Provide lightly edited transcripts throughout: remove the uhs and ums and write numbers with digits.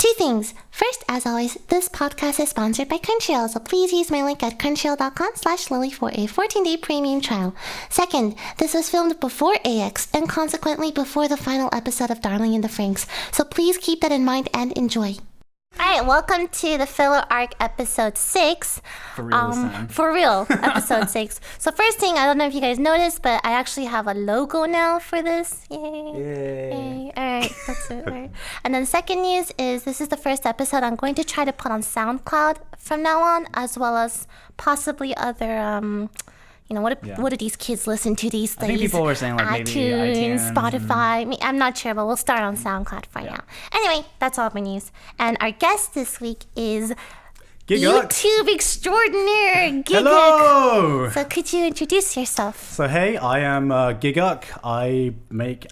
Two things. First, as always, this podcast is sponsored by Crunchyroll, so please use my link at crunchyroll.com/Lily for a 14-day premium trial. Second, this was filmed before AX and consequently before the final episode of Darling in the Franxx, so please keep that in mind and enjoy. Alright, welcome to the filler arc episode 6. For real this time. For real, episode 6. So first thing, I don't know if you guys noticed, but I actually have a logo now for this. Yay. Alright, that's it. Right. And then second news is this is the first episode I'm going to try to put on SoundCloud from now on, as well as possibly other what do these kids listen to these days? I think people were saying like maybe iTunes, Spotify. I'm not sure, but we'll start on SoundCloud for now. Anyway, that's all my news. And our guest this week is Gigguk. YouTube extraordinaire Gigguk. Hello! So could you introduce yourself? So hey, I am Gigguk. I make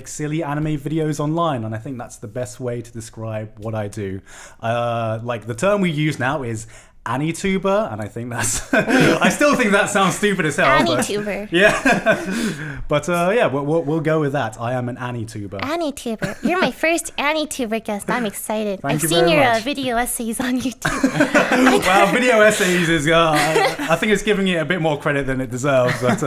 silly anime videos online, and I think that's the best way to describe what I do. Like the term we use now is AniTuber, and I think that's I still think that sounds stupid as hell. AniTuber. But yeah, we'll go with that. I am an AniTuber. AniTuber. You're my first AniTuber guest. I'm excited. Thank I've you seen very your much. video essays on YouTube. Well, video essays is I think it's giving it a bit more credit than it deserves. But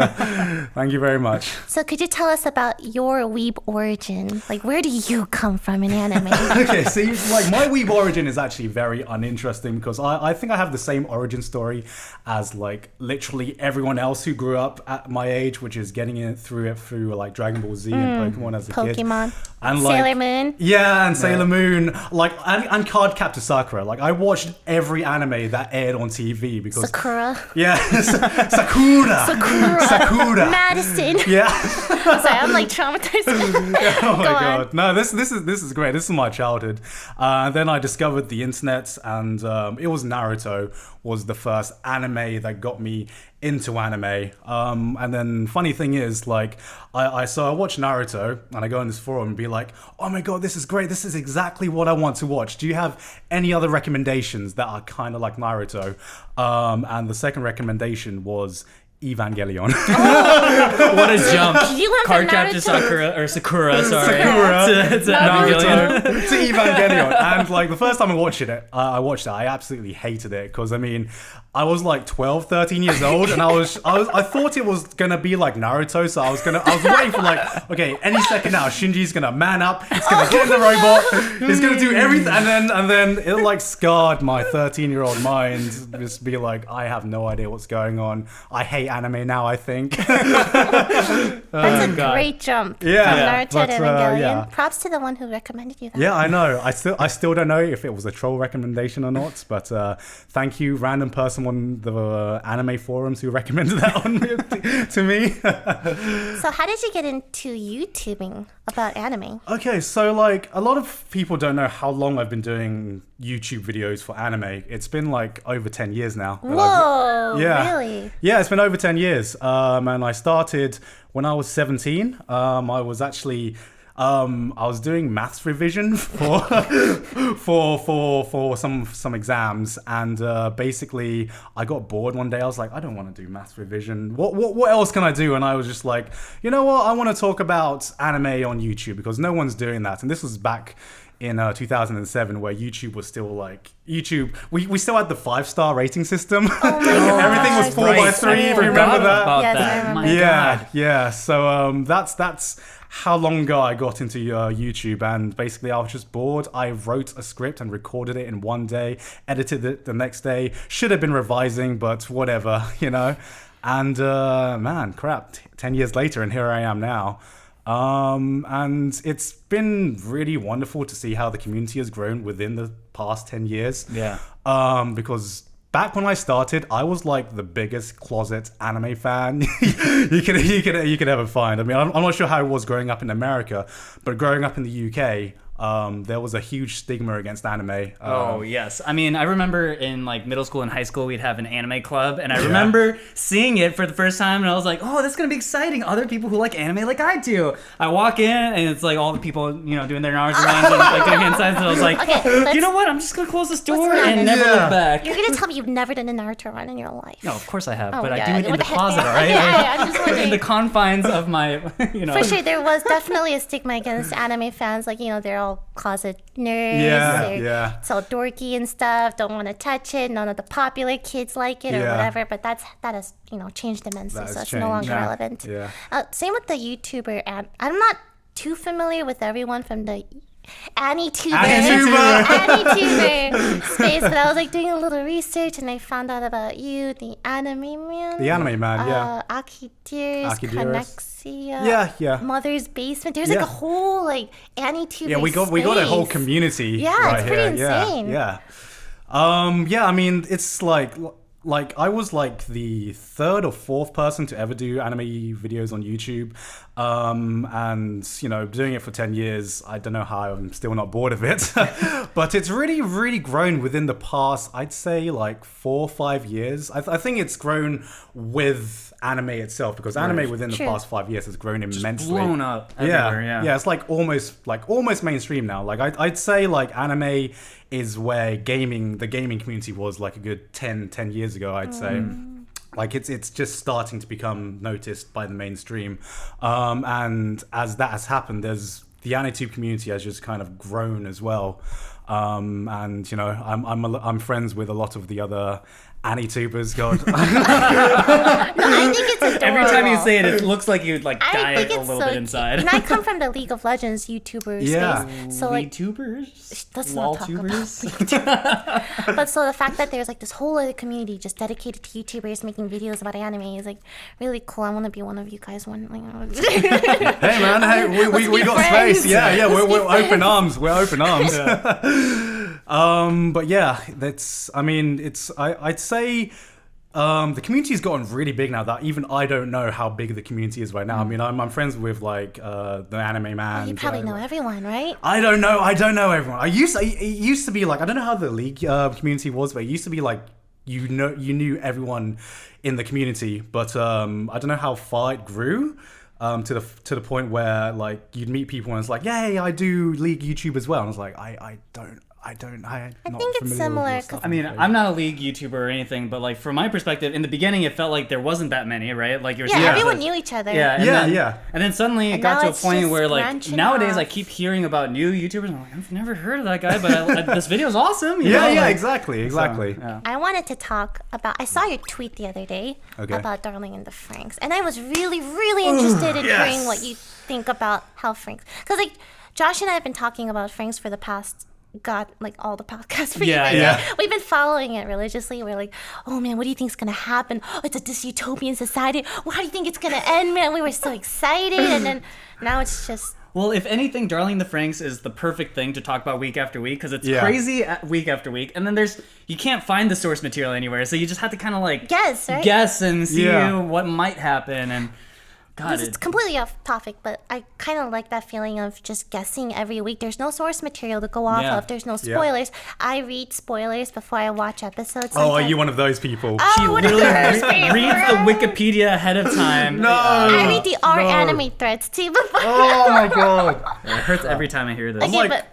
thank you very much. So could you tell us about your weeb origin? Like, where do you come from in anime? Okay, see, like my weeb origin is actually very uninteresting because I think I have the same origin story as like literally everyone else who grew up at my age, which is getting it through like Dragon Ball Z and Pokemon as a kid. Pokemon. And like, Sailor Moon. Yeah, and Sailor Moon. Like, and Card Captor Sakura. Like, I watched every anime that aired on TV because... Sakura. Yeah, Sakura. Madison. Yeah. Sorry, I'm like traumatized. Oh my Go god. on. No, this is great. This is my childhood. Then I discovered the internet, and it was Naruto was the first anime that got me into anime. And then funny thing is, like, I watch Naruto and I go on this forum and be like, oh my god, this is great. This is exactly what I want to watch. Do you have any other recommendations that are kind of like Naruto? And the second recommendation was Evangelion. Oh, what a jump! You went Card from Captor Naruto- Sakura, sorry. To Evangelion. to Evangelion. And like the first time I watched it, I absolutely hated it because I mean, I was like 12, 13 years old, and I thought it was gonna be like Naruto, so I was waiting for like, okay, any second now, Shinji's gonna man up, he's gonna get in the robot, he's gonna do everything, and then it like scarred my 13-year-old mind. Just be like, I have no idea what's going on. I hate anime now, I think. That's a great jump Yeah. from Yeah, Naruto but, to Evangelion. yeah. Props to the one who recommended you that. Yeah, I know. I still don't know if it was a troll recommendation or not, but thank you, random person on the anime forums who recommended that one to me. So how did you get into YouTubing about anime? Okay, so like a lot of people don't know how long I've been doing YouTube videos for anime. It's been like over 10 years now. Whoa, Yeah. really? Yeah, it's been over 10 years. And I started when I was 17. I was actually... I was doing maths revision for some exams, and basically I got bored one day. I was like, I don't want to do maths revision. What else can I do? And I was just like, you know what? I want to talk about anime on YouTube because no one's doing that. And this was back in 2007, where YouTube was still like YouTube. We still had the 5-star rating system. Oh my God. Everything was 4x3. If you remember that. Yes, I remember. My God. Yeah. So that's how long ago I got into YouTube, and basically I was just bored. I wrote a script and recorded it in one day, edited it the next day. Should have been revising, but whatever, you know. And man, crap, 10 years later, and here I am now. And it's been really wonderful to see how the community has grown within the past 10 years. Yeah. Because back when I started, I was like the biggest closet anime fan you could ever find. I mean, I'm not sure how it was growing up in America, but growing up in the UK, there was a huge stigma against anime. Oh, yes. I mean, I remember in like middle school and high school, we'd have an anime club, and I remember seeing it for the first time, and I was like, oh, this is going to be exciting. Other people who like anime like I do. I walk in, and it's like all the people, you know, doing their Naruto runs and like doing hand signs, and I was like, Okay, you know what? I'm just going to close this door Let's and not- never look back. You're gonna tell me you've never done a Naruto run in your life? No, of course I have, Oh, but yeah. I do it in What the the heck? closet, all right? Yeah, I'm just in wondering. the confines of my, you know. For sure, there was definitely a stigma against anime fans. Like, you know, they're all all closet nerds. Yeah. It's all dorky and stuff. Don't want to touch it. None of the popular kids like it or whatever. But that has changed immensely. So it's no longer relevant. Yeah. Same with the YouTuber. I'm not too familiar with everyone from the AniTuber space, but I was doing a little research and I found out about you, the Anime Man. The Anime Man, yeah. Akidear's, Connexia, yeah. Mother's Basement. There's a whole AniTuber. Yeah, we got a whole community. Yeah, right it's pretty here. insane. Yeah. I mean, it's like I was the third or fourth person to ever do anime videos on YouTube. And doing it for 10 years, I don't know how I'm still not bored of it. But it's really, really grown within the past, I'd say 4 or 5 years. I think it's grown with anime itself, because anime within the past 5 years has grown immensely. Just blown up everywhere, yeah. It's almost mainstream now. I'd say anime is where the gaming community was a good 10 years ago, I'd say. It's just starting to become noticed by the mainstream, and as that has happened, there's the AniTube community has just kind of grown as well, and I'm friends with a lot of the other AniTubers. God, No, I think it's adorable. Every time you say it, it looks like you'd die a little bit cute. inside. And I come from the League of Legends YouTuber space, so YouTubers, let's not talk about. But so the fact that there's this whole other community just dedicated to YouTubers making videos about anime is really cool. I want to be one of you guys. Hey man, we got friends. space. Yeah, we're open arms. We're open arms. But yeah, I'd say the community's gotten really big now that even I don't know how big the community is right now. I mean, I'm friends with the Anime Man. You probably know everyone, right? I don't know everyone. It used to be I don't know how the League community was, but it used to be you knew everyone in the community, but I don't know how far it grew. To the point where you'd meet people and it's hey, I do League YouTube as well, and I was I think it's similar. I mean, I'm not a League YouTuber or anything, but from my perspective, in the beginning, it felt like there wasn't that many, right? Everyone knew each other. And then suddenly it got to a point where nowadays off. I keep hearing about new YouTubers. And I'm I've never heard of that guy, but this video's awesome. Exactly. So, yeah. I wanted to talk about. I saw your tweet the other day about Darling in the Franxx, and I was really, really interested in hearing what you think about how Franxx. Because Josh and I have been talking about Franxx for the past. All the podcasts for you. We've been following it religiously. We're oh man, what do you think's gonna happen? Oh, it's a dystopian society. Well, how do you think it's gonna end, man? We were so excited, and then now it's just. Well, if anything, Darling in the Franxx is the perfect thing to talk about week after week, because it's crazy week after week, and then you can't find the source material anywhere, so you just have to kind of guess, right? Guess and see what might happen, and. It's completely off topic, but I kind of like that feeling of just guessing every week. There's no source material to go off of. There's no spoilers. I read spoilers before I watch episodes. Oh, are you one of those people? She literally reads the Wikipedia ahead of time. No! I read the anime threads too before. Oh my god! It hurts every time I hear this.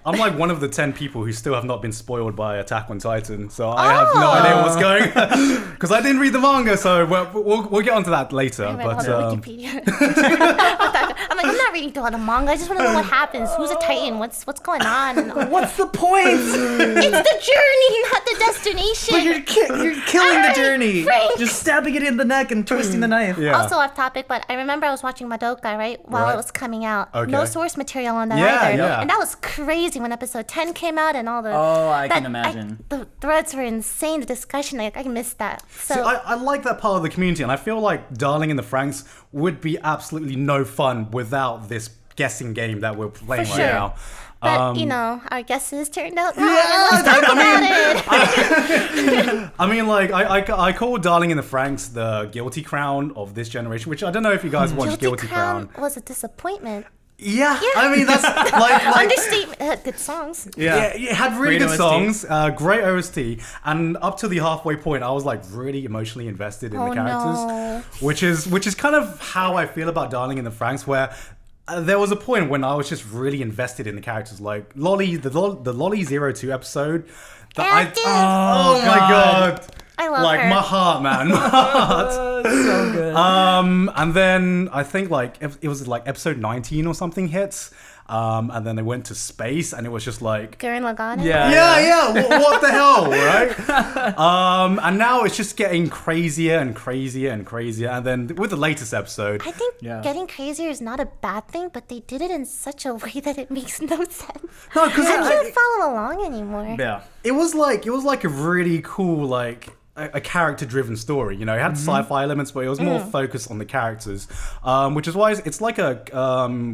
I'm one of the 10 people who still have not been spoiled by Attack on Titan, so I have no idea what's going on. Because I didn't read the manga, so we'll get onto that later. But Wikipedia. I'm not reading through all the manga. I just want to know what happens. Who's a Titan? What's going on? What's the point? It's the journey, not the destination. But you're killing the journey. Franxx. Just stabbing it in the neck and twisting the knife. Yeah. Also off topic, but I remember I was watching Madoka, while it was coming out. Okay. No source material on that either. Yeah. And that was crazy when episode 10 came out and all the... Oh, I can imagine. The threads were insane, the discussion. I missed that. So See, I like that part of the community, and I feel like Darling in the Franxx would be absolutely no fun without this guessing game that we're playing For right sure. now. But, our guesses turned out wrong. Let's talk about it. I mean, I call Darling in the Franxx the guilty crown of this generation, which I don't know if you guys watch Guilty Crown. Was a disappointment. Yeah, I mean, that's like understatement. Good songs. Yeah, it had really Great good OST. songs, great OST, and up to the halfway point, I was really emotionally invested in the characters, which is kind of how I feel about Darling in the Franxx, where there was a point when I was just really invested in the characters, like Lolly, the Lolly 02 episode. Oh my god. I love her. My heart, man. My heart. So good. And then I think it was episode 19 or something hits. and then they went to space, and it was just like, Gurren Lagann. yeah. What the hell, right? And now it's just getting crazier and crazier and crazier. And then with the latest episode, I think getting crazier is not a bad thing, but they did it in such a way that it makes no sense. no, because I can't follow along anymore. Yeah. it was like a really cool a character-driven story. You know, it had sci-fi elements, but it was more focused on the characters, which is why it's like a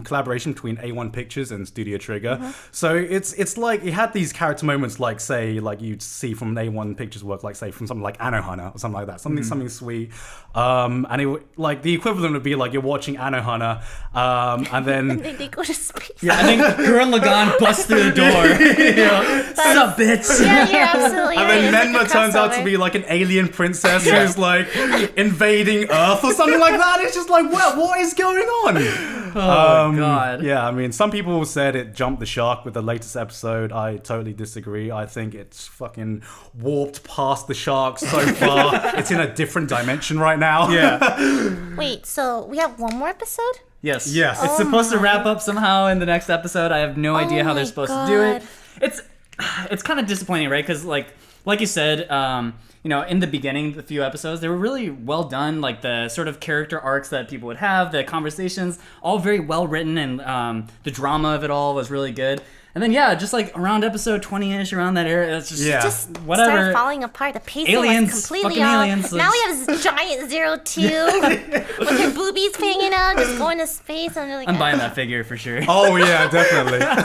collaboration between A1 Pictures and Studio Trigger. So it's like it had these character moments, like say like you'd see from an A1 Pictures work, like say from something like Anohana or something like that, something sweet. And it like the equivalent would be like you're watching Anohana, and then And then they go to space. Yeah, I think Gurren Lagann busts through the door. Sup, bitch? Yeah, you're absolutely and right. then It's like Menma a turns out to crossover. be like an alien princess who's like invading Earth or something like that. It's just like, what is going on? Oh, God. Yeah, I mean, some people said it jumped the shark with the latest episode. I totally disagree. I think it's fucking warped past the shark so far. It's in a different dimension right now. Yeah. Wait, so we have one more episode? Yes. Yes. It's supposed to wrap up somehow in the next episode. I have no idea how they're my supposed to do it. God. It's kind of disappointing, right? Because like you said, you know, in the beginning, the few episodes, they were really well done. Like the sort of character arcs that people would have, the conversations, all very well written, and the drama of it all was really good. And then just like around episode 20-ish, around that era, it's just whatever. Started falling apart. The pacing Aliens, was completely fucking off. aliens, Now we have this giant 02 with her boobies hanging out, just going to space. And like, I'm buying that figure for sure. Oh yeah, definitely. yeah,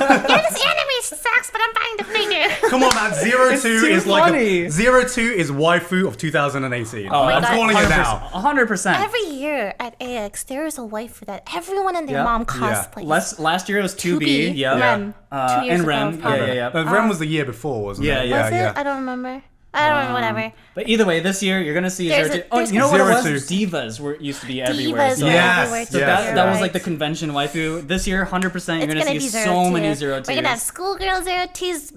this anime sucks, but I'm buying the figure. Come on, man. 02 too is like funny. 02 is waifu of 2018. I'm God. calling it now. 100%. Every year at AX, there is a waifu that everyone and their Yeah. mom cosplays. Last year it was 2B. Yeah. Rem. 2 years and ago, Rem. probably. Yeah. No, Ren was the year before, wasn't Yeah, it? yeah. Was it? I don't remember. Whatever. But either way, this year you're gonna see There's 02. a- Oh, there's you know what it was? 02. Divas used to be everywhere. Divas So, were Yes, everywhere yes. too. that You're was right. like the convention waifu. This year, 100%, you're It's gonna see be so many 02. 02s. We're gonna have schoolgirl 02s,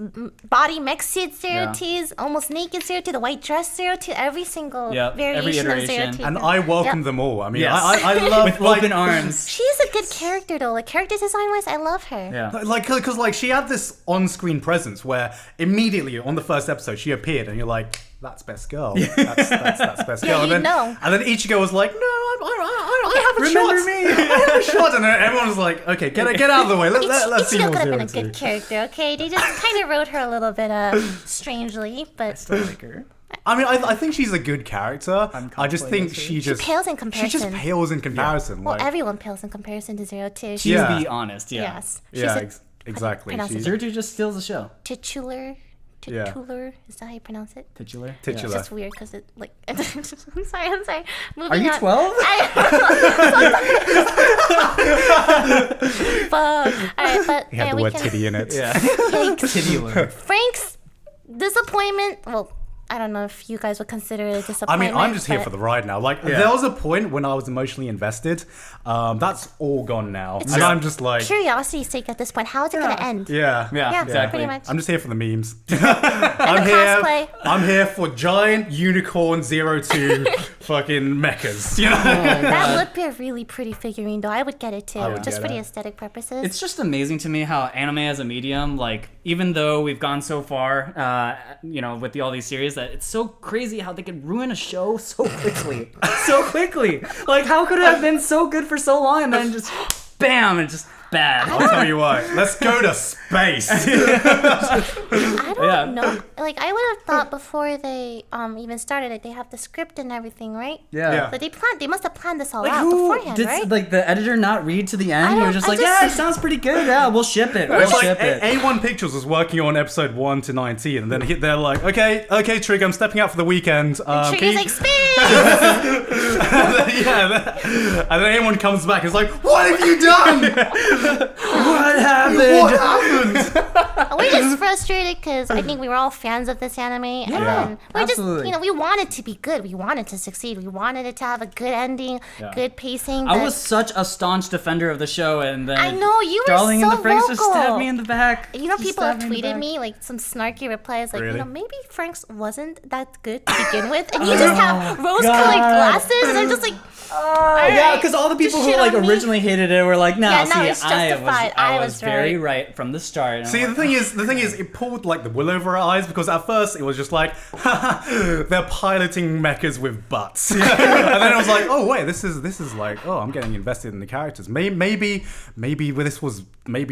body mech suit 02s, almost naked 02, the white dress 02, every single Yeah, every variation of iteration. 02. And I welcome Yep. them all. I mean, Yes. I love With open arms. She's a good character though. Like character design wise, I love her. Yeah. Like, because like she had this on-screen presence where immediately on the first episode she appeared, and you're like, "That's best girl. That's best girl." you And then, know. and then Ichigo was like, "No, I have a Remember shot. me?" I have a shot." And then everyone was like, "Okay, get out of the way. Let's see Ichigo more could have been a 02." good character, okay? They just kind of wrote her a little bit strangely, but I mean, I think she's a good character. I just think cosplaying she just pales in She comparison. just pales in comparison. well, like, everyone pales in comparison to 02. She's Yeah. the honest, yeah. Yes. She's yeah, a exactly. pronounce it? She's Zero just steals the show. titular. Yeah. Titular. Is that how you pronounce it? Titular. Titular. It's just weird because it like. I'm sorry. Moving Are you on. 12? Fuck. All right, but you have the we word can. titty in it. Yeah. Yikes. Titular. Frank's disappointment. Well, I don't know if you guys would consider it a I disappointment. mean, I'm just here but for the ride now. Like, there was a point when I was emotionally invested. That's all gone now. And just I'm just like, curiosity's sake at this point. How is it going to end? yeah. Yeah, exactly. pretty much. I'm just here for the memes. And the cosplay. I'm here for giant unicorn 02 fucking mechas. You know? That would be a really pretty figurine, though. I would get it too, would just get for the it. aesthetic purposes. It's just amazing to me how anime as a medium, like, even though we've gone so far, with all these series, that it's so crazy how they could ruin a show so quickly. Like, how could it have been so good for so long and then just, bam, and just bad? I'll tell you what. Let's go to space. I don't Yeah. know. Like, I would have thought before they even started it, they have the script and everything, right? Yeah. But they must have planned this all Like, out who beforehand, did, right? like, the editor not read to the end? He don't- was just I like, just- yeah, it sounds pretty good. Yeah, we'll ship it. We'll It's like ship it. A1 Pictures was working on episode 1 to 19, and then they're like, okay, Trig, I'm stepping out for the weekend. Can Trigger's you- like, space! and then A1 comes back and is like, what have you done? What happened? What happened? We're just frustrated because I think we were all fans of this anime, and then we're absolutely. just, we wanted to be good. We wanted to succeed. We wanted it to have a good ending, good pacing. I but- was such a staunch defender of the show, and then I know, you were Darling so in the Franxx just vocal. stabbed me in the back. You know, Just people have stabbed in the tweeted back. me like some snarky replies, like, Really? maybe Franxx wasn't that good to begin with, and you just have rose-colored God. glasses, and I'm just like, Yeah, because all the Just people who shit like on me. originally hated it were like, "No, Yeah, see, now it's I was, justified. I was very right from the start. See, the thing is, it pulled like the wool over our eyes because at first it was just like, they're piloting mechas with butts, and then I was like, oh wait, this is like, oh, I'm getting invested in the characters. Maybe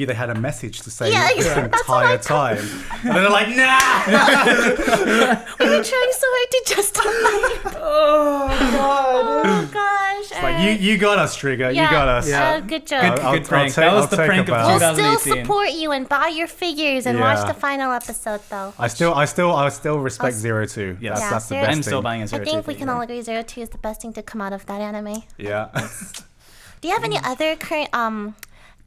they had a message to say this entire time, and then they're like, nah. We were trying so hard to justify. Oh gosh. Like, you got us, Trigger. Yeah. You got us. Yeah. Good job. Good prank. That was the prank of We'll 2018. still support you and buy your figures and watch the final episode, though. I still respect Zero 2. Yes. That's the Zero- best I'm thing. still buying a I Zero think 2 we can all agree Zero 2 is the best thing to come out of that anime. Yeah. Do you have any other current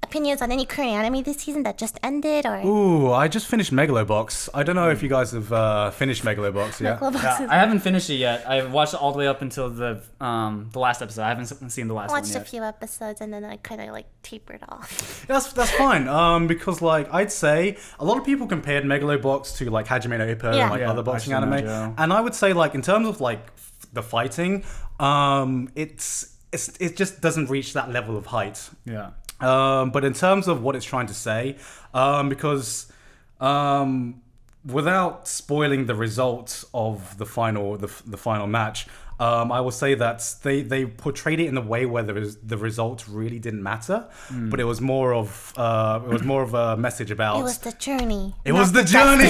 opinions on any current anime this season that just ended? Or Ooh, I just finished Megalo Box. I don't know if you guys have finished Megalo Box yet. Yeah, I haven't finished it yet. I watched it all the way up until the last episode. I haven't seen the last I one watched yet. a few episodes and then I kind of like tapered off. That's fine. Because like I'd say a lot of people compared Megalo Box to like Hajime no Ippo and like Yeah, other boxing Hajime no anime, Joe. and I would say like in terms of like the fighting, it just doesn't reach that level of height. Yeah. But in terms of what it's trying to say, because without spoiling the result of the final match, I will say that they portrayed it in a way where the result really didn't matter, but it was more of a message about. It was the journey. It was the journey.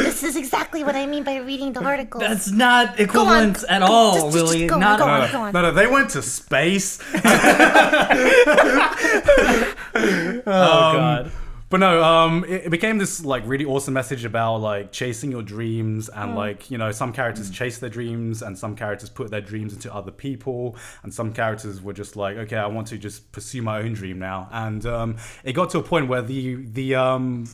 This is exactly what I mean by reading the articles. That's not equivalent at all, Lily. Go Not on. No, they went to space. Oh God. But no, it became this like really awesome message about like chasing your dreams and like, you know, some characters chase their dreams and some characters put their dreams into other people and some characters were just like, okay, I want to just pursue my own dream now. And it got to a point where the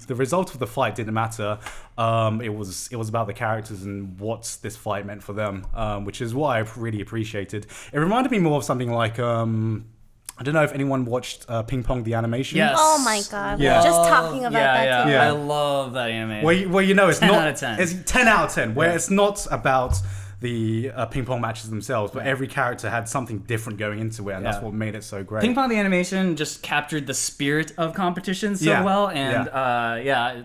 result of the fight didn't matter. It was about the characters and what this fight meant for them, which is what I really appreciated. It reminded me more of something like I don't know if anyone watched Ping Pong the animation. Yes. Oh my god, Yeah. we were just talking about that too. Yeah. I love that anime. Where you know it's 10 not out of 10. It's 10 out of 10. Where it's not about the ping pong matches themselves, but every character had something different going into it, and that's what made it so great. Ping Pong the animation just captured the spirit of competition so well, and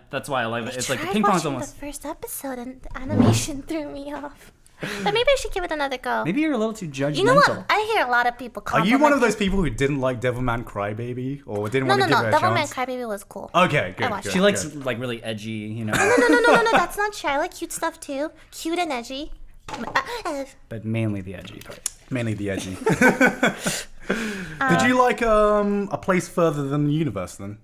that's why I love it. It's like the Ping Pong's almost. The first episode and the animation threw me off. But maybe I should give it another go. Maybe you're a little too judgmental. You know what? I hear a lot of people Are compliment you one of those people who didn't like Devilman Crybaby or didn't want to give it a Devilman chance? Crybaby was cool. Okay, good. I watched good, it. She good. likes like really edgy, you know. No, that's not true. I like cute stuff too. Cute and edgy. But mainly the edgy part. Mainly the edgy. Did you like A Place Further Than the Universe then?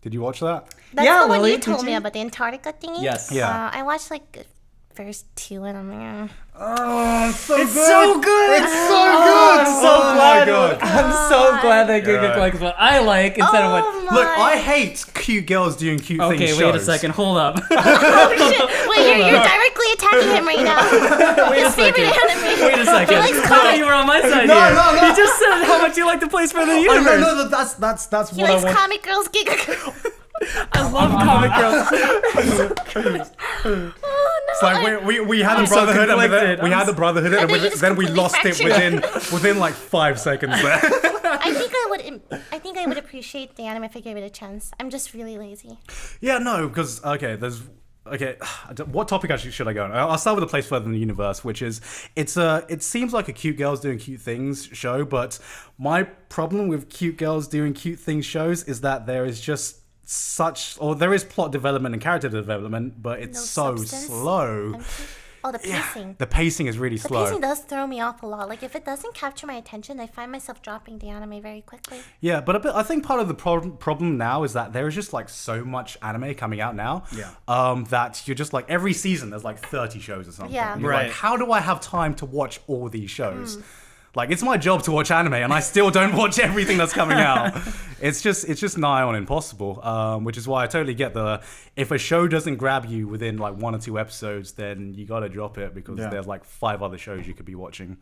Did you watch that? That's Yeah, the one Lily, you told did me you? about, the Antarctica thingy? Yes. Yeah. I watched like first two and I'm like, Oh, it's so It's so good. It's so good. I'm so Oh glad. my god. I'm so glad that Gigguk Yeah. likes what I like instead of what. Look, I hate cute girls doing cute things. Okay, wait a second. Hold up. oh shit! Wait, you're directly attacking him right now. Wait a His favorite second. anime. Wait a second. He likes I thought comic. you were on my side No, here. no. You just said how much you like the place for the Oh, universe. no, that's He what I likes want. comic girls. Gigguk. I love comic girls. It's like we had the so brotherhood, and conflicted. we had the brotherhood, and then you just then we completely lost it fractured. within like 5 seconds there. I think I would appreciate the anime if I gave it a chance. I'm just really lazy. Yeah, no, because what topic actually should I go on? I'll start with A Place Further Than the Universe, which is it seems like a cute girls doing cute things show, but my problem with cute girls doing cute things shows is that there is just there is plot development and character development, but it's No so substance. slow. Oh, the pacing. The pacing is really The slow. pacing does throw me off a lot. Like, if it doesn't capture my attention, I find myself dropping the anime very quickly. Yeah, but I think part of the problem now is that there is just like so much anime coming out now. Yeah. That you're just like every season there's like 30 shows or something. Yeah. And you're Right. like, how do I have time to watch all these shows? Like, it's my job to watch anime, and I still don't watch everything that's coming out. It's just nigh on impossible. Which is why I totally get if a show doesn't grab you within like 1 or 2 episodes, then you gotta drop it because there's like 5 other shows you could be watching.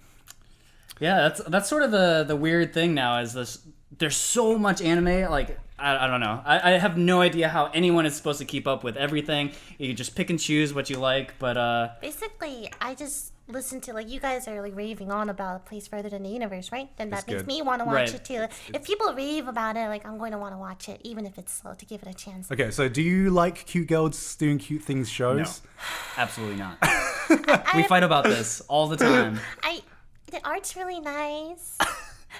Yeah, that's sort of the weird thing now is this. There's so much anime, like I don't know. I have no idea how anyone is supposed to keep up with everything. You just pick and choose what you like, but Basically, I just listen to, like, you guys are like raving on about A Place Further Than the Universe, right? Then that It's makes good. me want to watch Right. it too. If people rave about it, like, I'm going to want to watch it, even if it's slow, to give it a chance. Okay, so do you like cute girls doing cute things shows? No, absolutely not. We fight about this all the time. The art's really nice.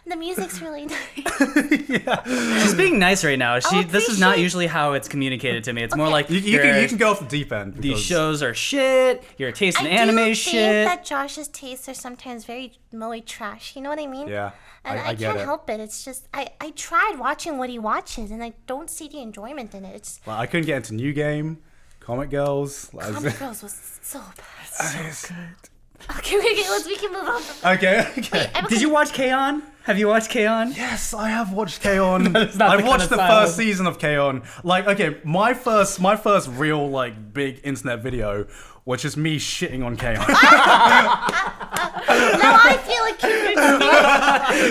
The music's really nice. She's being nice right now. This is not appreciate- usually how it's communicated to me. It's more like You can go off the deep end. these because- shows are shit. Your taste in I anime do is think shit. that Josh's tastes are sometimes very moe trash. You know what I mean? Yeah, And I get can't it. help it. It's just I tried watching what he watches, and I don't see the enjoyment in it. It's Like, I couldn't get into New Game, Comic Girls. Comic Girls was so bad. So good. Okay, we can move on. From Okay. Did you watch K-On? Have you watched K-On? Yes, I have watched K-On! That is not the I've kind watched of the silence. first season of K-On! Like, okay, my first real, like, big internet video was just me shitting on K-On! Now I feel like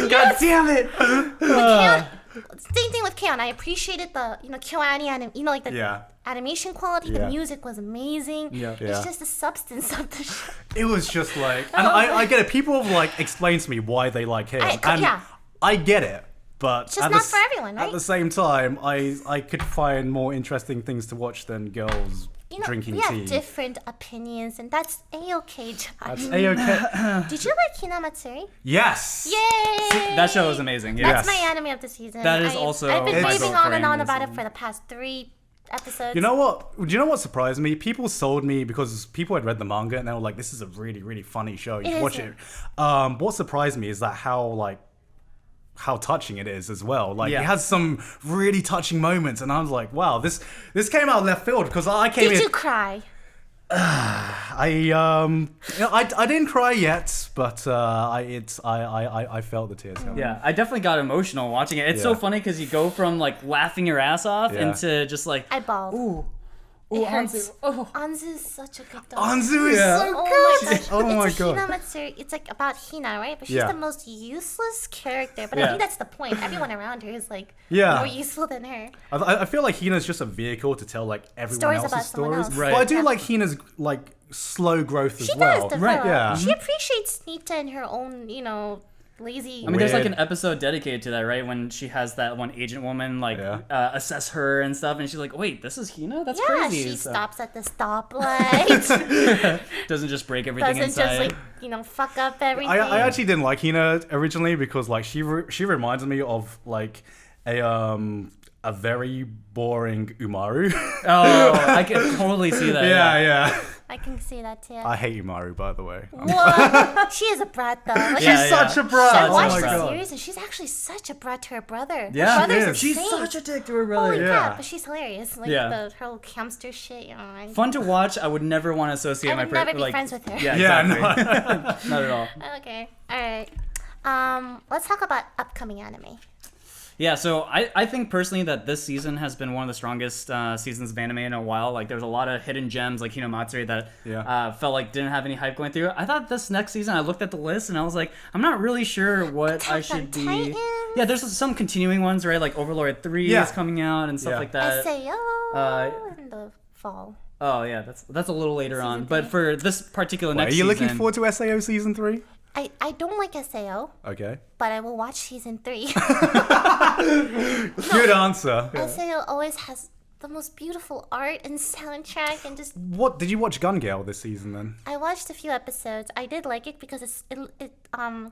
God damn it! K-On! Same thing with K-On! I appreciated the KyoAni like the Yeah. animation quality. Yeah. The music was amazing. Yeah. Yeah. It's just the substance of the show. It was just like, and I get it. People have like explained to me why they like K-On! And yeah. I get it, but just at not the, for everyone, right? At the same time, I could find more interesting things to watch than girls drinking we tea. have different opinions, and that's a-okay, Josh. That's a-okay. Did you like Hinamatsuri? Yes. Yay! That show was amazing. Yeah. That's Yes. my anime of the season. That is also I've been my raving vote on for and on anime about it season. for the past 3 episodes. You know what? Do you know what surprised me? People sold me because people had read the manga and they were like, "This is a really, really funny show. You should watch it." What surprised me is that how touching it is as well. Like Yeah. it has some really touching moments, and I was like, "Wow, this came out of left field." Because I came Did in. you cry? I didn't cry yet, but I felt the tears coming. Yeah, I definitely got emotional watching it. It's so Yeah. funny because you go from like laughing your ass off Yeah. into just like, I bawled. ooh, It Anzu. hurts. Oh. Anzu is such a good dog. Anzu is Yeah. so Oh good. my gosh. Oh my It's a god. Hinamatsuri. It's like about Hina, right? But she's Yeah. the most useless character. But I Yeah. think that's the point. Everyone around her is like Yeah. more useful than her. I feel like Hina's just a vehicle to tell like everyone Stories else's about someone stories. else. Right. But I do Yeah. like Hina's like slow growth as She well. does Right, develop. yeah. She appreciates Nita and her own, lazy. I mean, there's like Weird. an episode dedicated to that, right? When she has that one agent woman like Yeah. assess her and stuff, and she's like, "Wait, this is Hina? That's yeah, crazy." she So- stops at the stoplight. Doesn't just break everything Doesn't inside. just fuck up everything. I actually didn't like Hina originally because like she reminds me of like a very boring Umaru. Oh, I can totally see that. yeah. I can see that too. I hate Umaru, by the way. What? She is a brat though. Like, Yeah, She's yeah. such a brat. I Such a watched brat. the series and she's actually such a brat to her brother. Yeah, her brother's she is. insane. She's such a dick to her brother. Holy Yeah. crap, but she's hilarious. Like Yeah. her whole hamster shit. Fun to watch. I would never want to associate I would my never be like, friends with her. Yeah, Yeah, exactly. Not at all. Okay, all right. Let's talk about upcoming anime. Yeah, so I think personally that this season has been one of the strongest seasons of anime in a while. Like, there's a lot of hidden gems like Hinamatsuri that felt like didn't have any hype going through. I thought this next season, I looked at the list and I was like, I'm not really sure what I should be. Titans. Yeah, there's some continuing ones, right? Like Overlord 3 Yeah. is coming out and stuff Yeah. like that. SAO in the fall. Oh yeah, that's a little later on. Season But three. for this particular Are next you season, looking forward to SAO season 3? I don't like SAO, Okay. but I will watch season 3. Good answer. SAO always has the most beautiful art and soundtrack and just What did you watch Gun Gale this season then? I watched a few episodes. I did like it because it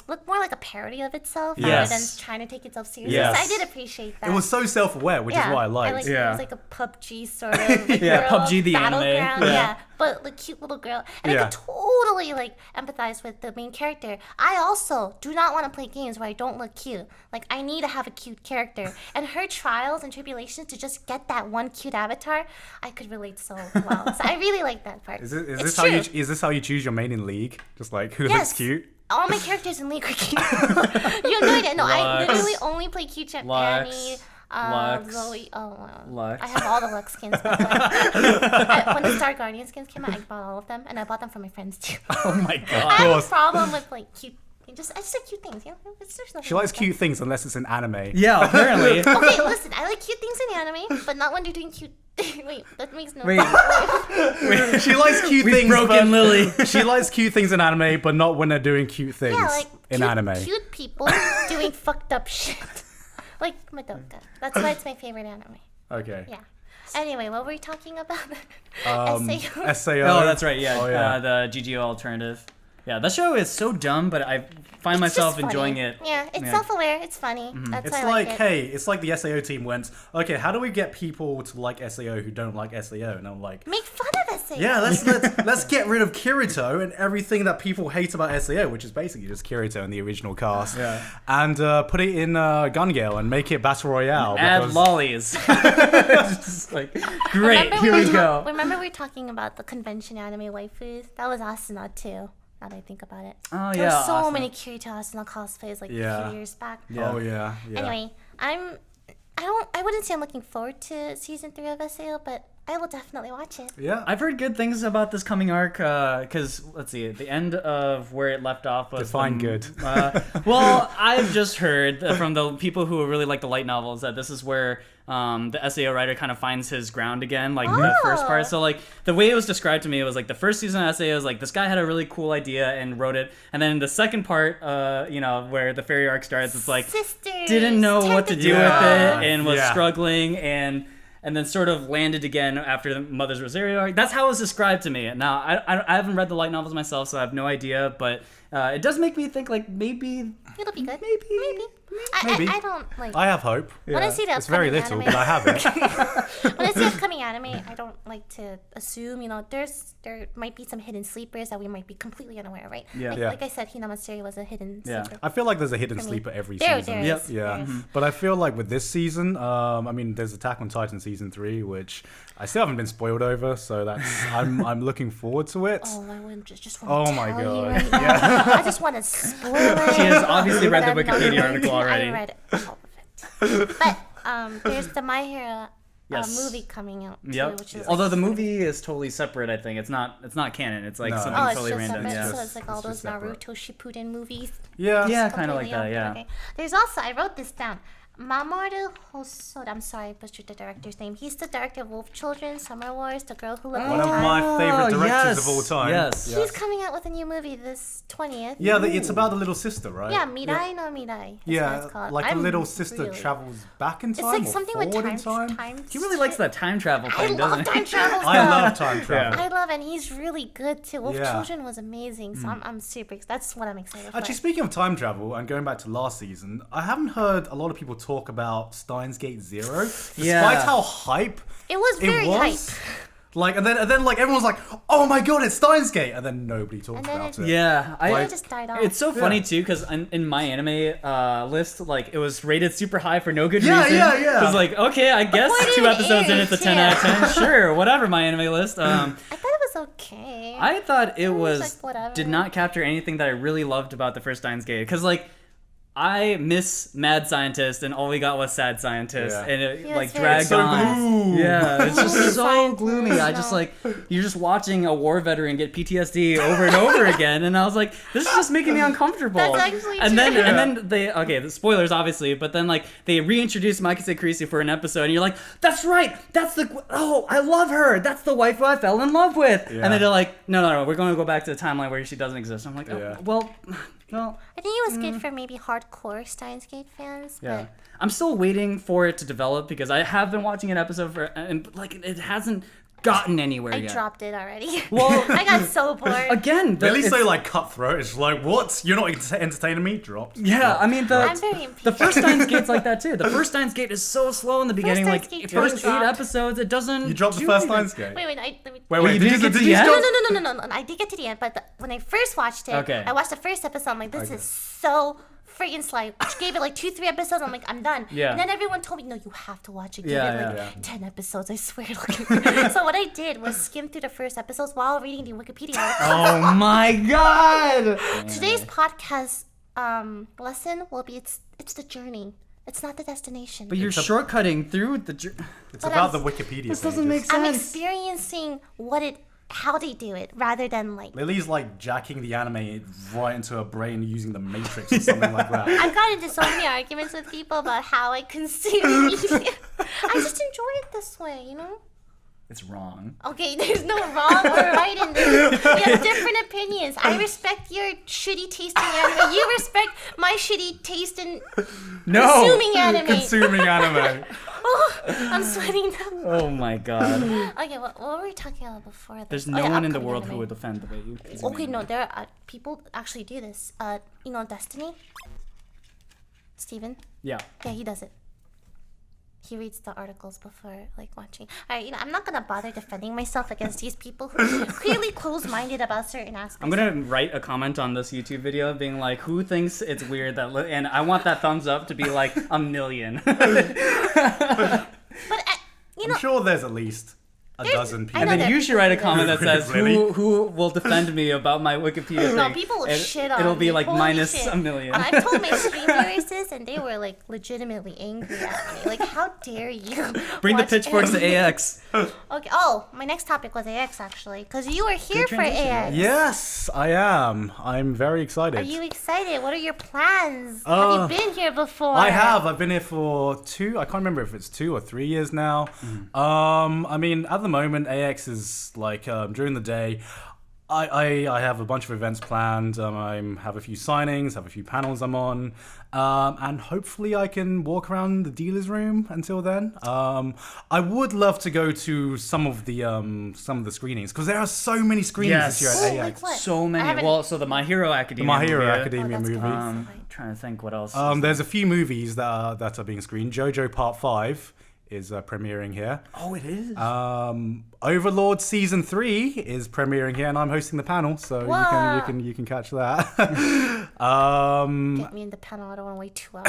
looked more like a parody of itself Yes. rather than trying to take itself seriously. Yes. So I did appreciate that. It was so self-aware, which is what I liked. It was like a PUBG sort of like, Yeah, girl PUBG the anime. battleground. Yeah. Yeah, but like cute little girl, and I Yeah. could totally like empathize with the main character. I also do not want to play games where I don't look cute. Like I need to have a cute character, and her trials and tribulations to just get that one cute avatar, I could relate so well. So I really like that part. Is It's this how you choose your main in League? Just like who Yes. looks cute? All my characters in League are cute. You have no idea. No, I Lux. literally only play cute champ Lux. Annie, Lux. Zoe. Oh, wow. Lux. I have all the Lux skins. By the way. When the Star Guardian skins came out, I bought all of them, and I bought them for my friends too. oh my I god. have a course. problem with like cute I just like cute things. There's nothing She likes wrong with cute things unless it's in anime. Yeah, apparently. that. Okay, listen. I like cute things in anime, but not when they're doing cute. Wait, that makes no Wait. sense. She likes cute We've things. broken Lily. She likes cute things in anime, but not when they're doing cute things Yeah, like in cute, anime. cute people doing fucked up shit. Like Madoka. That's why it's my favorite anime. Okay. Yeah. Anyway, what were we talking about? SAO. SAO. Oh, that's right. Yeah, Oh, yeah. The GGO alternative. Yeah, that show is so dumb, but I find It's myself just funny. enjoying it. Yeah, it's self-aware. It's funny. That's It's why I like, like it. hey, it's like the SAO team went, okay, how do we get people to like SAO who don't like SAO? And I'm like, Make fun of SAO. yeah, let's get rid of Kirito and everything that people hate about SAO, which is basically just Kirito in the original cast, and put it in Gun Gale and make it Battle Royale. Add because- lollies. Just like, great, here we go. Remember we were talking about the convention anime waifus? That was Asuna too. Now that I think about it. Oh, There yeah. were so Asuna. many Kirito Asuna cosplays like Yeah. a few years back. Oh yeah. Anyway, I wouldn't say I'm looking forward to season 3 of SAO, but I will definitely watch it. Yeah. I've heard good things about this coming arc, because, let's see, at the end of where it left off was... Define good. Well, I've just heard from the people who really like the light novels that this is where the SAO writer kind of finds his ground again, like the first part. So, like, the way it was described to me, it was like the first season of SAO was like, this guy had a really cool idea and wrote it. And then the second part, where the fairy arc starts, it's like, Sisters, didn't know what to do with Yeah. it and was Yeah. struggling and then sort of landed again after the Mother's Rosario arc. That's how it was described to me. Now, I haven't read the light novels myself, so I have no idea, but it does make me think, like, maybe... It'll be good. Maybe. Maybe. I don't like. I have hope. When I see the It's very upcoming little, anime, but I have it. when I see upcoming anime, I don't like to assume. There might be some hidden sleepers that we might be completely unaware, right? Yeah. Yeah. Like I said, Hinamatsuri was a hidden Yeah. sleeper. I feel like there's a hidden For me. sleeper every There season. is. Yep. Yeah, There is. but I feel like with this season, there's Attack on Titan season 3, which I still haven't been spoiled over, so that's I'm looking forward to it. Oh, I wouldn't just Oh want to my tell you God. right now. I just want to spoil it. She has obviously read the but I'm not Wikipedia going article to. already. I read all of it. But there's the My Hero Yes. movie coming out too, Yep. which is Although like, the movie is totally separate, I think. It's not canon. It's like No. something Oh, it's totally just random. separate. Yeah. So it's like all It's those just separate. Naruto Shippuden movies. Yeah. Yeah, kind of like Completely that, out. yeah. Okay. There's also, I wrote this down, Mamoru Hosoda. I'm sorry, I butchered the director's name. He's the director of Wolf Children, Summer Wars, The Girl Who Loved One the of Time. my favorite directors of all yes, time. yes. He's coming out with a new movie this 20th. Yeah, it's about the little sister, right? Yeah, Mirai no Mirai. That's what Yeah, it's called. like a I'm little sister really- travels back in It's time like or something with forward time. in time. He really likes that time travel I thing, doesn't love he? time travel stuff. I love time travel. I love, and he's really good too. Wolf Yeah. Children was amazing, so I'm super. That's what I'm excited for. Actually, speaking of time travel and going back to last season, I haven't heard a lot of people talk about Steins Gate Zero, despite Yeah. how hype it was very hype. Like, and then like everyone's like, oh my god, it's Steins Gate, and then nobody talks And then about it- it. Yeah, It just died off. It's so funny too because in my anime list, like it was rated super high for no good Yeah, reason. yeah, yeah. It was like, okay, I guess Before it 2 even episodes in, aired, it's a 10 out of 10. Sure, whatever. My anime list. I thought it was okay. I thought it was was like, whatever. did not capture anything that I really loved about the first Steins Gate because like. I miss Mad Scientist, and all we got was Sad Scientist, Yeah. and it Yeah, like it's very dragged So on. gloomy. Yeah, it's just Gloomy so scientist, gloomy. I just no. like you're just watching a war veteran get PTSD over and over again, and I was like, this is just making me uncomfortable. That's actually and then true. and then the spoilers obviously, but then like they reintroduced Makise Kurisi for an episode, and you're like, that's right, that's I love her, that's the wife who I fell in love with, Yeah. and then they're like, no, we're going to go back to the timeline where she doesn't exist. I'm like, Yeah. well. I think it was good for maybe hardcore Steins Gate fans. Yeah, But I'm still waiting for it to develop because I have been watching an episode and like it hasn't gotten anywhere I yet. dropped it already. Well, I got so bored. Again, At least so like cutthroat. It's like, what? You're not entertaining me? Dropped. yeah, I mean I'm very the first Steins Gate's like that too. The first Steins Gate is so slow in the beginning. Steins Like Gate first just 8 dropped. episodes, it doesn't. You dropped the do first anything. Steins Gate. Wait, let me. Wait, you didn't get to the end? No. I did get to the end, but when I first watched it, Okay. I watched the first episode. I'm like, this is so friggin' slow. Which gave it like 2-3 episodes. I'm like, I'm done. Yeah. And then everyone told me, no, you have to watch it. Give Yeah, it like yeah. 10 episodes. I swear. So what I did was skim through the first episodes while reading the Wikipedia article. Oh my god! Today's podcast lesson will be it's the journey. It's not the destination. But you're shortcutting through the. It's But about I'm- the Wikipedia. This doesn't make I'm sense. experiencing what it how they do it rather than like. Lily's like jacking the anime right into her brain using the Matrix or something like that. I've gotten into so many arguments with people about how I consume media. I just enjoy it this way, you know? It's wrong. Okay, there's no wrong or right in this. We have different opinions. I respect your shitty taste in anime. You respect my shitty taste in consuming anime. Consuming anime. Oh, I'm sweating now. Oh my god. Okay, what were we talking about before this? There's no one in the world who would defend the way you consume Okay, anime. no, there are people actually do this. You know Destiny? Steven? Yeah. Yeah, he does it. He reads the articles before, like, watching. Alright, I'm not gonna bother defending myself against these people who are clearly closed-minded about certain aspects. I'm gonna write a comment on this YouTube video being like, who thinks it's weird that and I want that thumbs up to be like 1 million. But, you know... I'm sure there's at least a dozen people. And then you should write a comment that says, Really? who will defend me about my Wikipedia thing. No, people will shit on It'll me. be like Holy minus shit. 1 million. And I've told my stream viewers this, and they were, like, legitimately angry at me. Like, how dare you Bring the watch pitchforks to anime? AX. Okay. Oh, my next topic was AX, actually. Because you were here for transition. AX. Yes, I am. I'm very excited. Are you excited? What are your plans? Have you been here before? I have. I've been here for I can't remember if it's 2 or 3 years now. I mean, at the moment, AX is like during the day. I have a bunch of events planned. I have a few signings, have a few panels I'm on, and hopefully I can walk around the dealer's room until then. I would love to go to some of the screenings because there are so many screenings this year Oh, at like AX. what? So I many. haven't- Well, so the My Hero Academia My Hero movie. Academia that's movie. cool. Trying to think what else. There's a few movies that are being screened. JoJo Part 5 is premiering here. Oh, it is. Overlord Season 3 is premiering here, and I'm hosting the panel, so you can catch that. Get me in the panel. I don't want to wait 2 hours.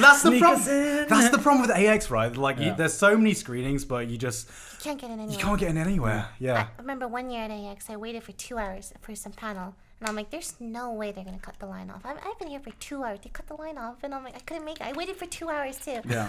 That's the Sneak problem. us in. That's the problem with AX, right? Like, there's so many screenings, but you Can't get in anywhere. can't get in anywhere. Yeah. I remember one year at AX, I waited for 2 hours for some panel. And I'm like, there's no way they're going to cut the line off. I've been here for 2 hours. They cut the line off. And I'm like, I couldn't make it. I waited for 2 hours, too. Yeah.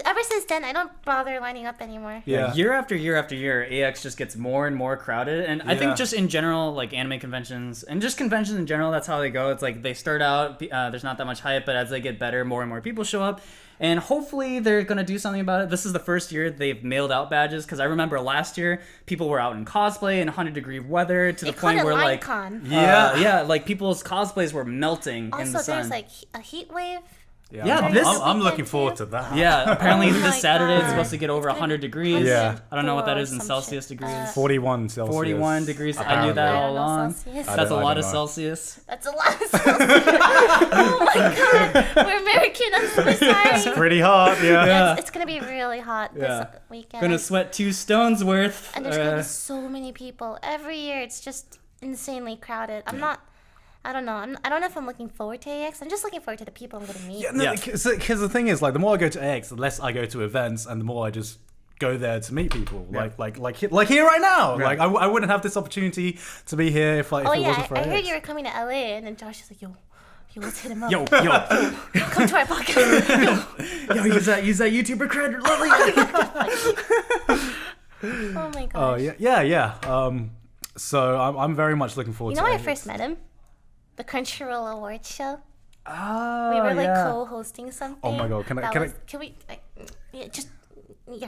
Ever since then, I don't bother lining up anymore. Yeah. Year after year after year, AX just gets more and more crowded. And I Yeah. think just in general, like anime conventions and just conventions in general, that's how they go. It's like they start out, there's not that much hype, but as they get better, more and more people show up. And hopefully they're going to do something about it. This is the first year they've mailed out badges. Because I remember last year, people were out in cosplay in 100-degree weather to the point where like... Yeah. like people's cosplays were melting in the Also, sun. there's like a heat wave. Yeah, I'm, this- I'm looking weekend, forward too. to that. Yeah, apparently Oh my this Saturday it's God. supposed to get over 100 degrees. Yeah. I don't know what that is in Some Celsius shit. degrees. 41 Celsius. 41 degrees. I knew Apparently. that I all don't know along. Celsius. I That's a don't- I lot don't of know. Celsius. That's a lot of Celsius. Oh my God. We're American. I'm so sorry. Pretty hot, yeah. Yeah. It's going to be really hot Yeah. this weekend. Gonna sweat 2 stones worth. And there's going to be so many people. Every year, it's just insanely crowded. I don't know. I don't know if I'm looking forward to AX. I'm just looking forward to the people I'm going to meet. Yeah, no, Yeah. because the thing is, like, the more I go to AX, the less I go to events, and the more I just go there to meet people. Like here right now. Right. Like, I wouldn't have this opportunity to be here if it Oh, yeah. wasn't for I AX. heard you were coming to LA, and then Josh is like, yo, let's hit him up. Yo, Come to our podcast. yo, use that YouTuber credit, lovely. Oh my gosh. Oh, yeah. So I'm very much looking forward You to know when I AX. first met him? The Crunchyroll Awards show. Oh, We were like yeah. co-hosting something. Oh my God, can I-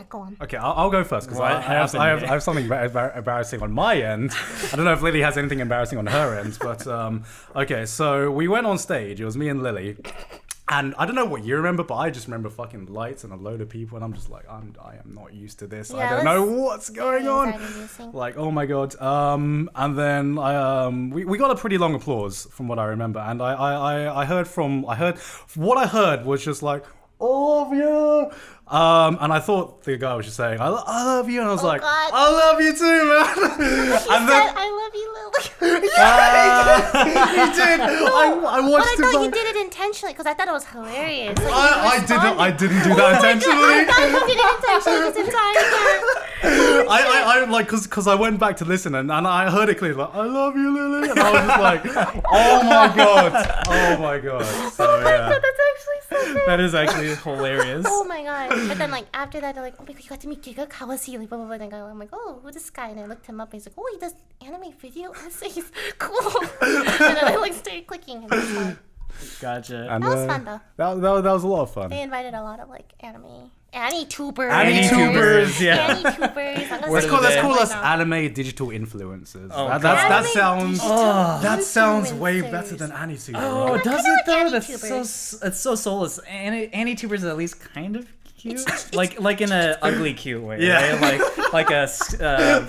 Go on. Okay, I'll go first because What I happened have something embarrassing on my end. I don't know if Lily has anything embarrassing on her end, but okay. So we went on stage. It was me and Lily, and I don't know what you remember, but I just remember fucking lights and a load of people, and I'm just like, I am not used to this. I Yeah, don't know what's going on. Anxiety-inducing. Like, oh my God. And then we got a pretty long applause from what I remember, and what I heard was just like, I love you. And I thought the guy was just saying, I love you. And I was like, God. I love you too, man. He said, I love you, Lily. He did. I But watched I him. thought you like- did it intentionally. intentionally because I thought it was hilarious. Like, I didn't do that intentionally. I thought you did intentionally this entire time. I like because I went back to listen and I heard it clearly like I love you, Lily, and I was just like, oh my god. So yeah, That's actually so good. That is actually hilarious. Oh my god. But then like after that they're like, oh my god, you got to meet Gigguk? How was he? Like blah blah blah. And I'm like, oh, who's this guy? And I looked him up and he's like, oh, he does anime video essays. Cool. And then I like started clicking and it was fun. Gotcha. and, That was fun though. That was a lot of fun. They invited a lot of like Annie-tubers. Annie-tubers, yeah. Annie-tubers. Where Let's do call they- us anime digital influencers. Oh, that Anime sounds digital sounds way influencers. better than AniTuber. Oh, I does kinda it like though? Annie-tubers. It's so soulless. Annie-tubers are at least kind of cute, like in a ugly cute way, Yeah. right? Like a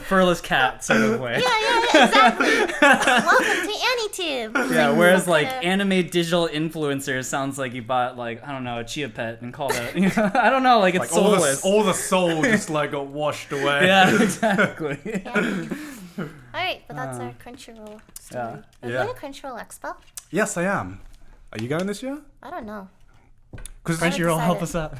furless cat sort of way. Yeah, exactly. Welcome to AnnieTube. Yeah, whereas like kinda- anime digital influencers sounds like you bought like I don't know a chia pet and called it. You know, I don't know, like it's Like soulless. all the soul just like got washed away. Yeah, exactly. Yeah. Alright, but that's our Crunchyroll story. Yeah. Are you Yeah. going to Crunchyroll Expo? Yes, I am. Are you going this year? I don't know. Because Crunchyroll, help us out.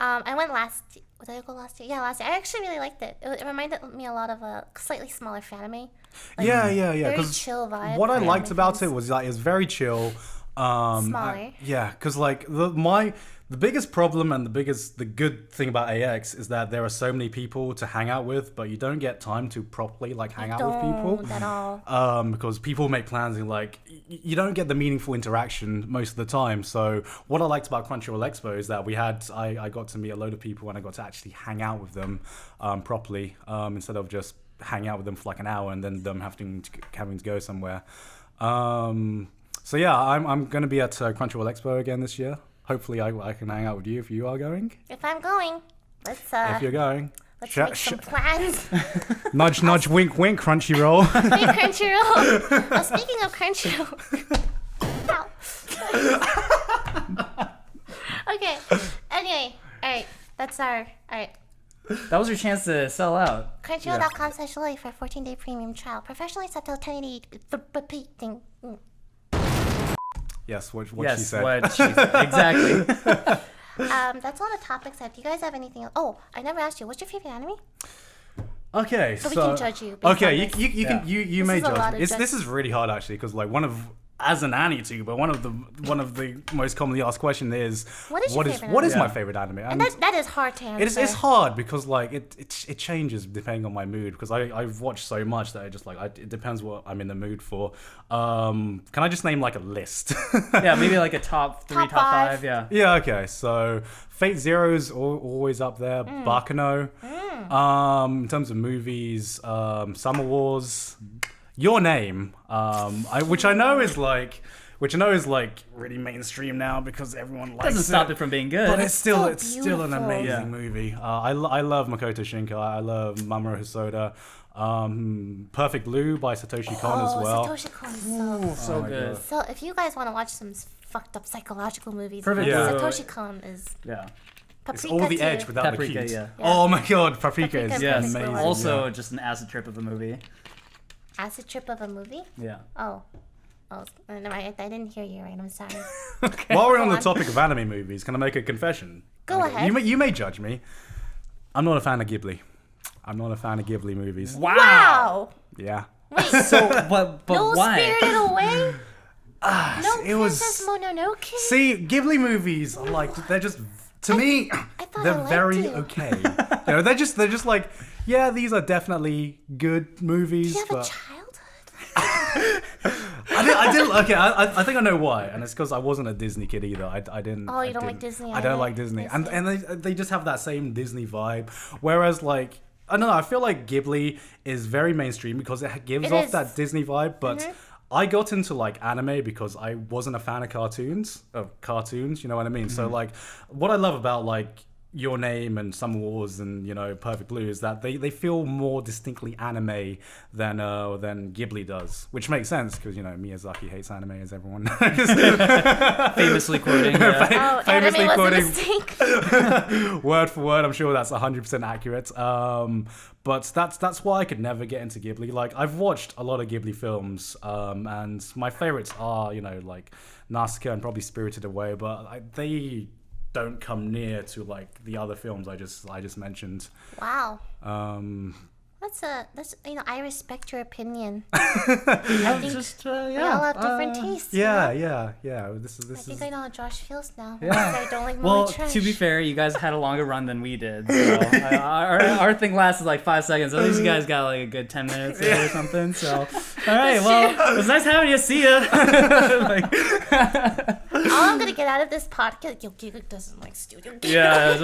I went last. Did I go last year? Yeah, last year. I actually really liked it. It reminded me a lot of a slightly smaller Fanime. Like, yeah. Very 'cause chill vibe. what I for liked anime about fans. it was like it's very chill. Smaller. Yeah, because like the biggest problem and the good thing about AX is that there are so many people to hang out with, but you don't get time to properly like hang out with people. Don't at all. Because people make plans and like you don't get the meaningful interaction most of the time. So what I liked about Crunchyroll Expo is that I got to meet a load of people and I got to actually hang out with them properly instead of just hang out with them for like an hour and then them having to go somewhere. So yeah, I'm gonna be at Crunchyroll Expo again this year. Hopefully I can hang out with you if you are going. If I'm going, let's If you're going. let's make some plans. Nudge, nudge, wink, wink, Crunchyroll. Hey, Crunchyroll. Oh, speaking of Crunchyroll. Ow. Okay. Anyway, alright. That's our alright. That was your chance to sell out. Crunchyroll.com/Lily for a 14-day premium trial. Professionally subtitled 1080 thing. Yes, what Yes, she said. what she said. Exactly. That's all the topics I have. Do you guys have anything else? Oh, I never asked you. What's your favorite anime? Okay, So we can judge you based Okay, on you this. you can you This may is a lot judge of me. judge- This is really hard actually because like as an anime-tuber, one of the most commonly asked questions is What is your favorite what is anime? my favorite anime? And that is hard to answer. It's hard because like it changes depending on my mood because I've watched so much that it depends what I'm in the mood for. Can I just name like a list? Yeah, maybe like a top 3, Top top five. 5. Yeah. Yeah, okay. So Fate Zero's always up there. Bakemono. In terms of movies, Summer Wars, Your Name, which I know is like really mainstream now because everyone likes Doesn't stop it from being good. But it's still so an beautiful. amazing Yeah. movie. I love Makoto Shinkai. I love Mamoru Hosoda. Perfect Blue by Satoshi Kon as well. Satoshi Kon is so. so my good. God. So if you guys want to watch some fucked up psychological movies, Perfect Yeah. Blue. Satoshi Kon is. Yeah. It's Paprika all the too. edge without Paprika, the heat. yeah. Oh my god, Paprika Paprika is is Yes. perfect. amazing. Also, yeah. just an acid trip of a movie. Acid trip of a movie. Yeah. Oh, no, I didn't hear you right. I'm sorry. While we're on Go the on. topic of anime movies, can I make a confession? Go Okay. ahead. You may judge me. I'm not a fan of Ghibli. I'm not a fan of Ghibli movies. Wow. Yeah. Wait. So, but No why? Spirited Away. No it was. Princess Mononoke. See, Ghibli movies are like they're just to me thought they're I liked very you. okay. You know, they're just like yeah, these are definitely good movies. Do you have a but childhood? I didn't. Okay, I think I know why, and it's because I wasn't a Disney kid either. I didn't. Oh, you I don't like didn't- Disney I don't either? like Disney, I see. and they just have that same Disney vibe. Whereas like I don't know, I feel like Ghibli is very mainstream because it gives It off is. that Disney vibe, but. I got into like anime because I wasn't a fan of cartoons. You know what I mean? So like, what I love about like Your Name and Summer Wars and Perfect Blue is that they feel more distinctly anime than Ghibli does, which makes sense because Miyazaki hates anime, as everyone knows. Famously quoting. Yeah. Famously anime quoting was a mistake. word for word. I'm sure that's 100% accurate. But that's why I could never get into Ghibli. Like, I've watched a lot of Ghibli films, and my favorites are like Nausicaa and probably Spirited Away, but they don't come near to like the other films I just mentioned. Wow. That's I respect your opinion. I think we all have different tastes. Yeah. I think I know how Josh feels now. Yeah. I don't like Well, movie trash. to be fair, you guys had a longer run than we did. So our thing lasted like 5 seconds. At least you guys got like a good 10 minutes or something. So, all right. Well, it was nice having you. See ya. All I'm gonna get out of this podcast, Gigguk doesn't like studio games. Yeah,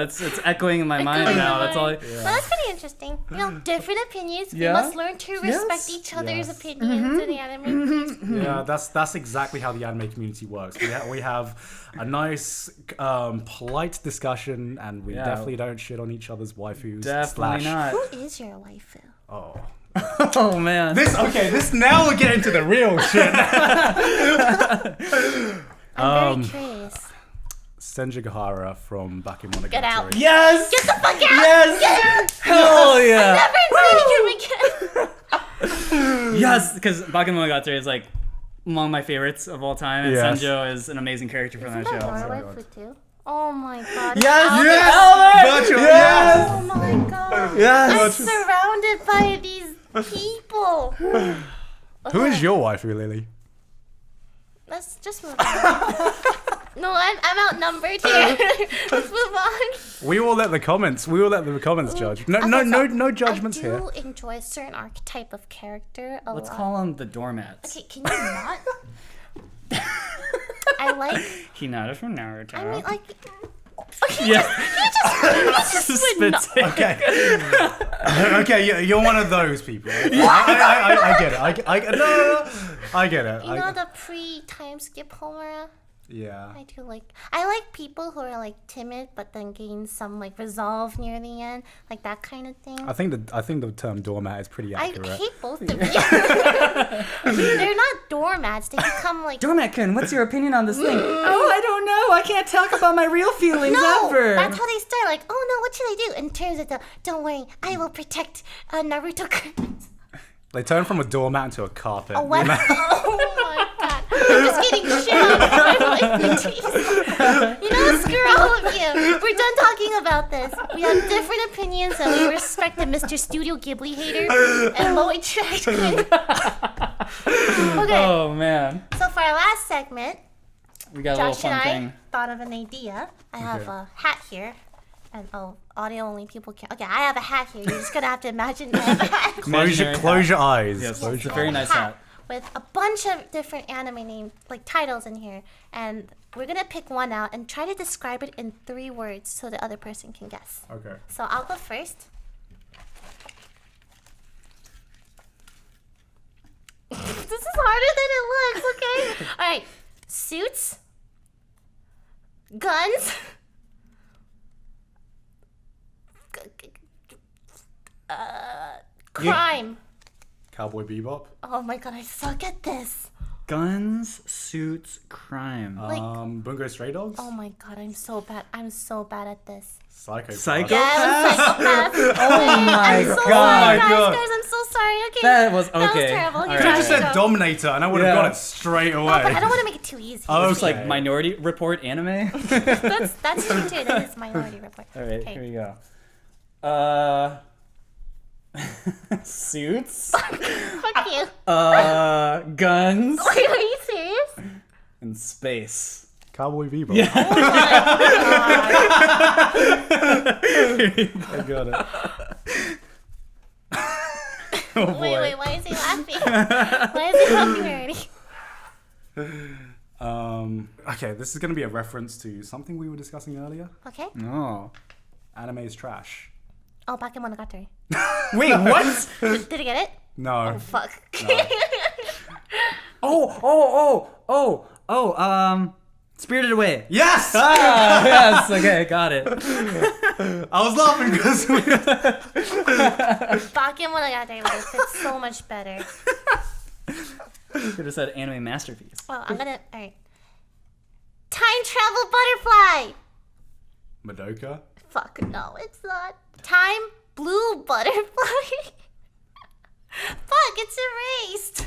it's echoing in my mind now. That's all. Well, that's pretty interesting. Different opinions. Yeah. We must learn to respect each other's opinions in the anime community. Yeah, that's exactly how the anime community works. We have a nice, polite discussion, and we definitely don't shit on each other's waifus. Definitely not. Who is your waifu? Oh. Oh man. This now we're getting to the real shit. I'm very curious. Senjigahara from Bakemonogatari. Get out. Yes. Get the fuck out! Yes. Hell yeah. Never invited you Yes, because Bakemonogatari is like among my favorites of all time, and Yes. Senjo is an amazing character from that again. show. Isn't that waifu too? Oh my god. Yes. Albert. Virtual, Yes. Oh my god. Yes. I'm surrounded by these people. Who is your waifu, Lily? Let's just move on. No, I'm outnumbered here. Let's move on. We will let the comments judge. No judgments I here. do enjoy a certain archetype of character a Let's lot. call them the doormats. Okay, can you not? I like. Hinata from Naruto. I mean, like. Yeah. Just Okay, you're one of those people. I get it. I get it. You know the pre-time skip Homura? Yeah. I like people who are like timid but then gain some like resolve near the end, like that kind of thing. I think the term doormat is pretty accurate. I hate both of you. They're not doormats. They become like Doormat-kun, what's your opinion on this thing? Oh, I don't know. I can't talk about my real feelings ever. That's how they start. Like, oh no, what should I do? And turns into, don't worry, I will protect Naruto-kun. They turn from a doormat into a carpet. Oh, what? Oh my god. I'm just getting shit on my life. You know what? Screw all of you. We're done talking about this. We have different opinions and we respect the Mr. Studio Ghibli hater and Lloyd Trash. Okay. Oh, man. So for our last segment, We got a Josh little and fun I thing. thought of an idea. I have a hat here. And audio only people can. Okay, I have a hat here. You're just gonna have to imagine I have a hat. Close your eyes. Yes, Close it's your a very eyes. nice hat. With a bunch of different anime name like titles in here, and we're gonna pick one out and try to describe it in 3 words so the other person can guess. Okay. So I'll go first. This is harder than it looks. Okay. All right. Suits. Guns. Crime. Cowboy Bebop. Oh my god, I suck at this. Guns, suits, crime. Bungo Stray Dogs. Oh my god, I'm so bad. I'm so bad at this. Psycho. Psycho? Yeah, I'm psychopath. Oh my I'm so god. sorry, guys. I'm so sorry. Okay. That was That was okay. terrible. All You You right. just said Dominator, and I would have Yeah. got it straight away. But I don't want to make it too easy. Oh, It's like okay. Minority Report anime. That's true too. That is Minority Report. All right, Okay. here we go. Suits. Fuck you. Guns. Wait, are you serious? And space. Cowboy Bebop. Yeah. Oh my god. I got it. Oh boy. Wait, why is he laughing? Why is he laughing already? Okay, this is going to be a reference to something we were discussing earlier. Okay. No. Anime is trash. Oh, Bakemonogatari. Wait, what? Did I get it? No. Oh, fuck. Spirited Away. Yes! Ah, yes. Okay, got it. I was laughing because Bakemonogatari would have fit so much better. Could have said anime masterpiece. Well, I'm gonna. Alright. Time travel butterfly! Madoka? Fuck, no, it's not. Time blue butterfly? Fuck, it's erased.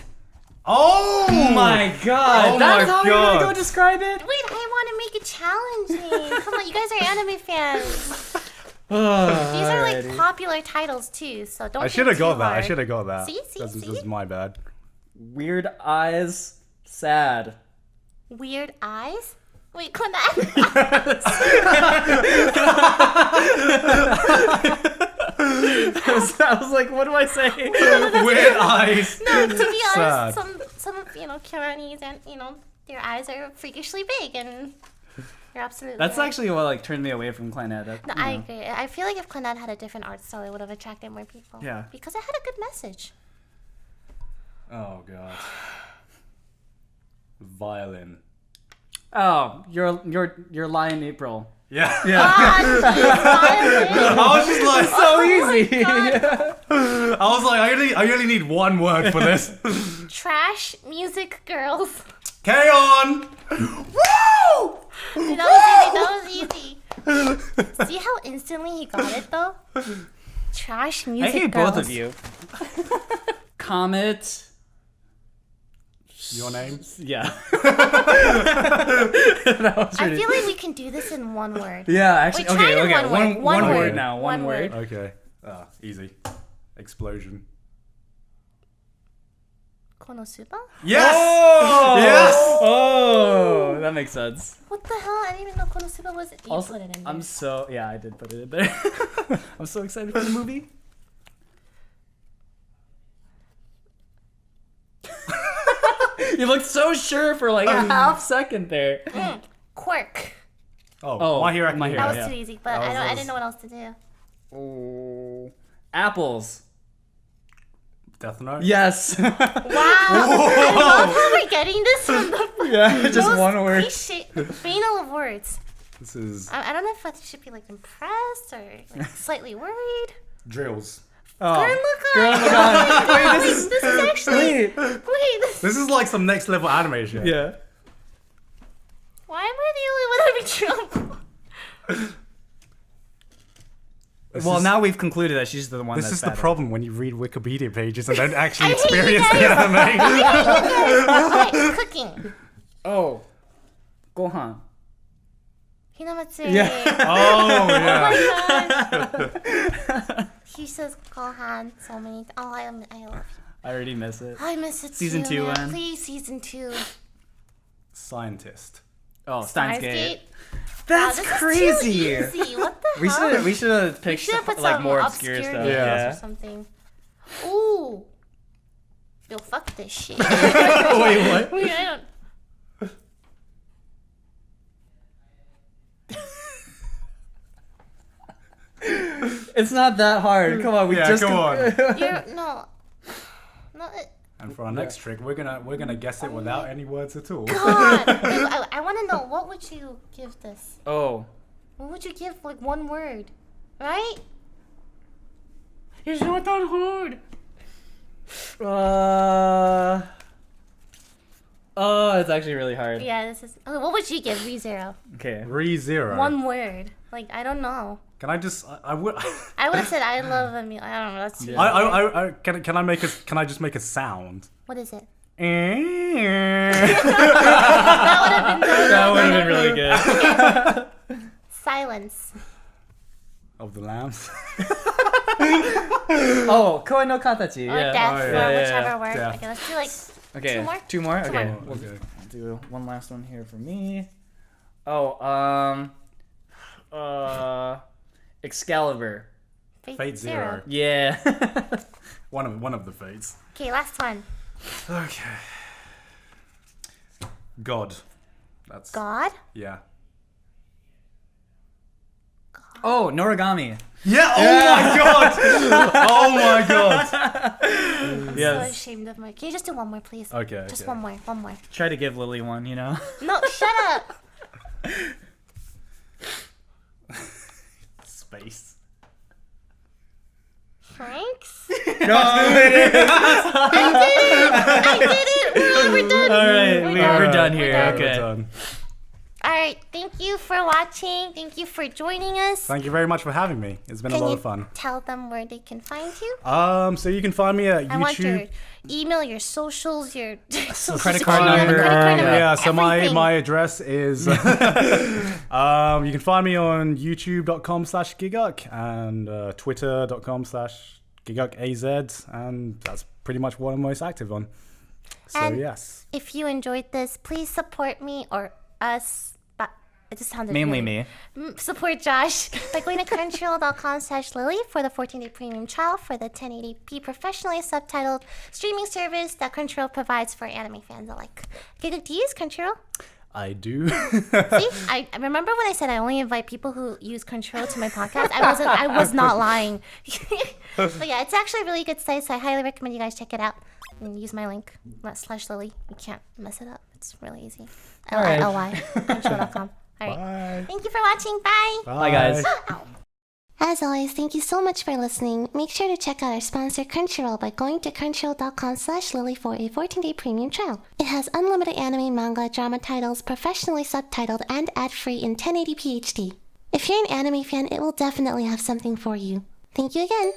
Oh my god! Oh That's my how you're gonna God. go describe it? Wait, I want to make it challenging. Come on, you guys are anime fans. Oh, These are like alrighty. popular titles too, so don't. I think should have too got that. I hard. should have got that. See? This is my bad. Weird Eyes, Sad. Weird eyes? Wait, Clannad. I was like, what do I say? Weird eyes. No, to be Sad. honest, some of Kirani's and their eyes are freakishly big, and you're absolutely. That's right. actually what like turned me away from Clannad. No, I agree. I feel like if Clannad had a different art style, it would have attracted more people. Yeah. Because it had a good message. Oh god. Violin. Oh, your Lion April. Yeah. God, I was just like, So easy. I was like, I only need one word for this. Trash music girls. Carry on. Woo! Dude, that was easy. See how instantly he got it though? Trash I music hate girls. both of you. Comet. Your name? Yeah. I feel like we can do this in one word. Yeah, actually. Wait, try it in Okay. one word. One word word. now. One One word. word. Okay. Ah, easy. Explosion. Konosuba? Yes! Oh! Yes! Oh, that makes sense. What the hell? I didn't even know Konosuba was. You Also, put it in there. I'm so I did put it in there. I'm so excited for the movie. You looked so sure for like a half second there. Quirk. Oh, My Hero My Academia. That was yeah. too easy, but I didn't know what else to do. Oh, apples. Death Note? Yes. Wow! I love how we're getting this from the Yeah, just most one word. banal of words. This is I don't know if I should be like impressed or like slightly worried. drills. Oh. Girl, look Girl, on. look on. Wait, Wait, this is actually. Wait. Wait, This is like some next level anime shit. Yeah. why am I the only one having trouble? This Well, is- now we've concluded that she's the one. This that's is the bad at it. problem when you read Wikipedia pages and don't actually I hate experience you the guys. anime. Okay, cooking. Oh, Gohan. Hinamatsuri. Yeah. Oh, Oh yeah. my gosh. He says Gohan so many times. Oh, I love you. I already miss it. I miss it Season too, 2 man. when? Please, season 2. Scientist. Oh, Steins Gate. Wow, That's this crazy. Is too easy. What the We hell? should have picked should have put like some more obscure stuff. names Yeah. or something. Ooh. Yo, fuck this shit. Wait, what? Wait, I don't. It's not that hard. Come on, we Yeah, just come on. You're no. No. And for our next trick, we're gonna guess it without any words at all. God. Wait, I want to know, what would you give this? Oh. What would you give, like, one word? Right? It's not that hard. Oh, it's actually really hard. Yeah, this is. Oh, what would you give ReZero? Okay. ReZero. One word. Like, I don't know. Can I just? I would. I would have said I love a meal. I don't know. That's too. Yeah. I can I make a? Can I just make a sound? What is it? That would have been really good. Silence. Of the lambs. Oh, Koi no Katachi. Or Yeah. death, Oh, or yeah. whichever word. Death. Okay, let's do like. Okay. Two more? Two more? Two Okay. more. We'll Okay. do one last one here for me. Oh, Excalibur. Fate Zero. Yeah. One of the fates. Okay, last one. Okay. God. That's. God. Yeah. Oh, Noragami. Yeah. Oh my god. Oh my god. I'm Yes. so ashamed of my. Can you just do one more, please? Okay. Just okay. one more. One more. Try to give Lily one, you know? No, shut up. Space. Franxx? No, I did it! We're done. all right, we're done here. We're done. Okay. We're done. Alright, thank you for watching. Thank you for joining us. Thank you very much for having me. It's been a Can lot you of fun. tell them where they can find you? So you can find me at I want your YouTube. email, your socials, your social credit card security number, Yeah, so everything. my address is you can find me on youtube.com/Gigguk and twitter.com/GiggukAZ, and that's pretty much what I'm most active on. So And yes. if you enjoyed this, please support me or us. But it just sounded Mainly really- me. Support Josh by going to crunchyroll.com/Lily for the 14-day premium trial for the 1080p professionally subtitled streaming service that Crunchyroll provides for anime fans alike. Gigguk, do you use Crunchyroll? I do. See, I remember when I said I only invite people who use Crunchyroll to my podcast. I was not lying. But yeah, it's actually a really good site, so I highly recommend you guys check it out and use my link /Lily. You can't mess it up. It's really easy. right. LILY Crunchyroll.com. All right. Bye. Thank you for watching. Bye. Bye, guys. As always, thank you so much for listening. Make sure to check out our sponsor Crunchyroll by going to crunchyroll.com/Lily for a 14-day premium trial. It has unlimited anime, manga, drama titles, professionally subtitled and ad-free in 1080p HD. If you're an anime fan, it will definitely have something for you. Thank you again.